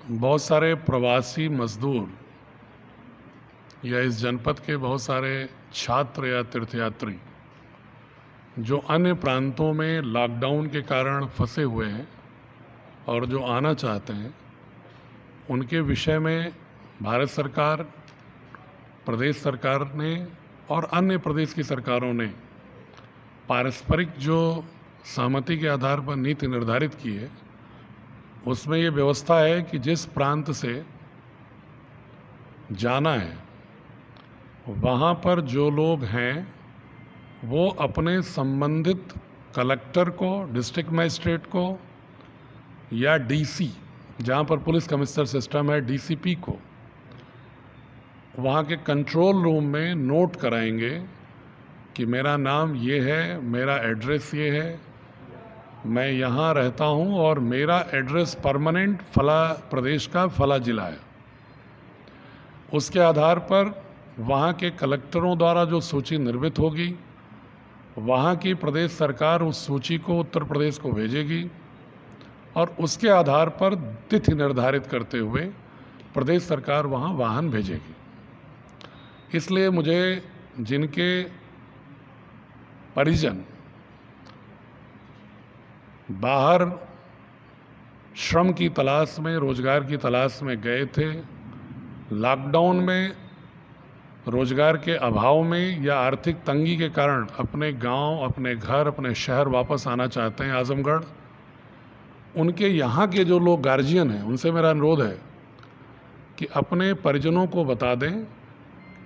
बहुत सारे प्रवासी मजदूर या इस जनपद के बहुत सारे छात्र या तीर्थयात्री जो अन्य प्रांतों में लॉकडाउन के कारण फंसे हुए हैं और जो आना चाहते हैं, उनके विषय में भारत सरकार, प्रदेश सरकार ने और अन्य प्रदेश की सरकारों ने पारस्परिक जो सहमति के आधार पर नीति निर्धारित की है, उसमें ये व्यवस्था है कि जिस प्रांत से जाना है वहाँ पर जो लोग हैं वो अपने संबंधित कलेक्टर को, डिस्ट्रिक्ट मजिस्ट्रेट को या डीसी, जहाँ पर पुलिस कमिश्नर सिस्टम है, डीसीपी को वहाँ के कंट्रोल रूम में नोट कराएंगे कि मेरा नाम ये है, मेरा एड्रेस ये है, मैं यहाँ रहता हूँ और मेरा एड्रेस परमानेंट फला प्रदेश का फला जिला है। उसके आधार पर वहाँ के कलेक्टरों द्वारा जो सूची निर्मित होगी, वहाँ की प्रदेश सरकार उस सूची को उत्तर प्रदेश को भेजेगी और उसके आधार पर तिथि निर्धारित करते हुए प्रदेश सरकार वहाँ वाहन भेजेगी। इसलिए मुझे जिनके परिजन बाहर श्रम की तलाश में, रोजगार की तलाश में गए थे, लॉकडाउन में रोजगार के अभाव में या आर्थिक तंगी के कारण अपने गांव, अपने घर, अपने शहर वापस आना चाहते हैं आजमगढ़, उनके यहाँ के जो लोग गार्जियन हैं, उनसे मेरा अनुरोध है कि अपने परिजनों को बता दें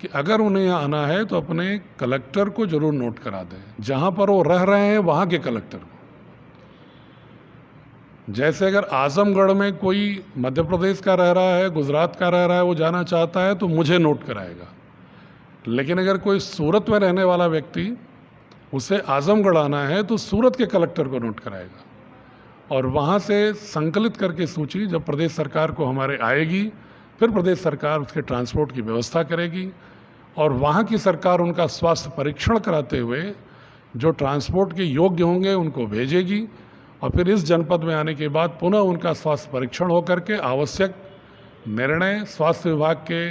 कि अगर उन्हें यहाँ आना है तो अपने कलेक्टर को जरूर नोट करा दें, जहाँ पर वो रह रहे हैं वहाँ के कलेक्टर को। जैसे अगर आजमगढ़ में कोई मध्य प्रदेश का रह रहा है, गुजरात का रह रहा है, वो जाना चाहता है तो मुझे नोट कराएगा, लेकिन अगर कोई सूरत में रहने वाला व्यक्ति उसे आजमगढ़ आना है तो सूरत के कलेक्टर को नोट कराएगा और वहाँ से संकलित करके सूची जब प्रदेश सरकार को हमारे आएगी, फिर प्रदेश सरकार उसके ट्रांसपोर्ट की व्यवस्था करेगी और वहाँ की सरकार उनका स्वास्थ्य परीक्षण कराते हुए जो ट्रांसपोर्ट के योग्य होंगे उनको भेजेगी और फिर इस जनपद में आने के बाद पुनः उनका स्वास्थ्य परीक्षण होकर के आवश्यक निर्णय स्वास्थ्य विभाग के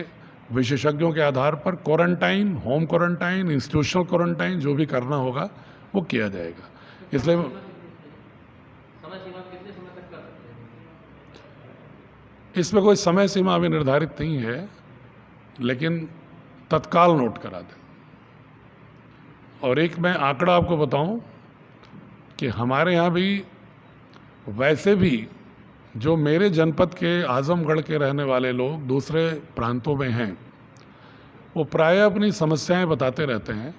विशेषज्ञों के आधार पर quarantine, home quarantine, institutional quarantine जो भी करना होगा वो किया जाएगा। इसलिए इसमें कोई समय सीमा अभी निर्धारित नहीं है, लेकिन तत्काल नोट करा दें। और एक मैं आंकड़ा आपको बताऊं कि हमारे यहाँ भी वैसे भी जो मेरे जनपद के आजमगढ़ के रहने वाले लोग दूसरे प्रांतों में हैं, वो प्रायः अपनी समस्याएं बताते रहते हैं।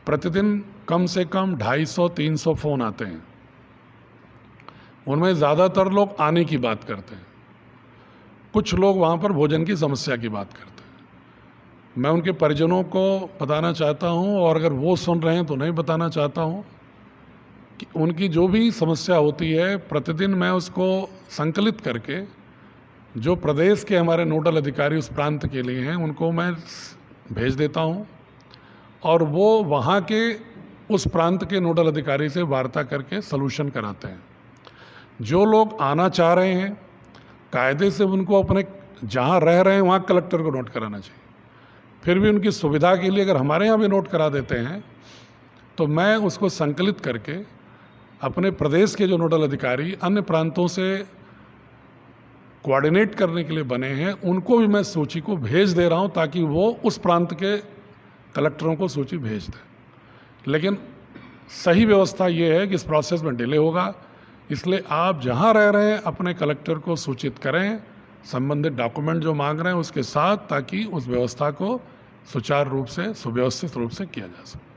प्रतिदिन कम से कम 250-300 फ़ोन आते हैं। उनमें ज़्यादातर लोग आने की बात करते हैं, कुछ लोग वहाँ पर भोजन की समस्या की बात करते हैं। मैं उनके परिजनों को बताना चाहता हूँ और अगर वो सुन रहे हैं तो नहीं बताना चाहता हूँ कि उनकी जो भी समस्या होती है प्रतिदिन मैं उसको संकलित करके जो प्रदेश के हमारे नोडल अधिकारी उस प्रांत के लिए हैं उनको मैं भेज देता हूँ और वो वहाँ के उस प्रांत के नोडल अधिकारी से वार्ता करके सलूशन कराते हैं। जो लोग आना चाह रहे हैं कायदे से उनको अपने जहाँ रह रहे हैं वहाँ कलेक्टर को नोट कराना चाहिए। फिर भी उनकी सुविधा के लिए अगर हमारे यहाँ भी नोट करा देते हैं तो मैं उसको संकलित करके अपने प्रदेश के जो नोडल अधिकारी अन्य प्रांतों से कोऑर्डिनेट करने के लिए बने हैं उनको भी मैं सूची को भेज दे रहा हूँ ताकि वो उस प्रांत के कलेक्टरों को सूची भेज दें। लेकिन सही व्यवस्था ये है कि इस प्रोसेस में डिले होगा, इसलिए आप जहाँ रह रहे हैं अपने कलेक्टर को सूचित करें संबंधित डॉक्यूमेंट जो मांग रहे हैं उसके साथ, ताकि उस व्यवस्था को सुचारू रूप से, सुव्यवस्थित रूप से किया जा सके।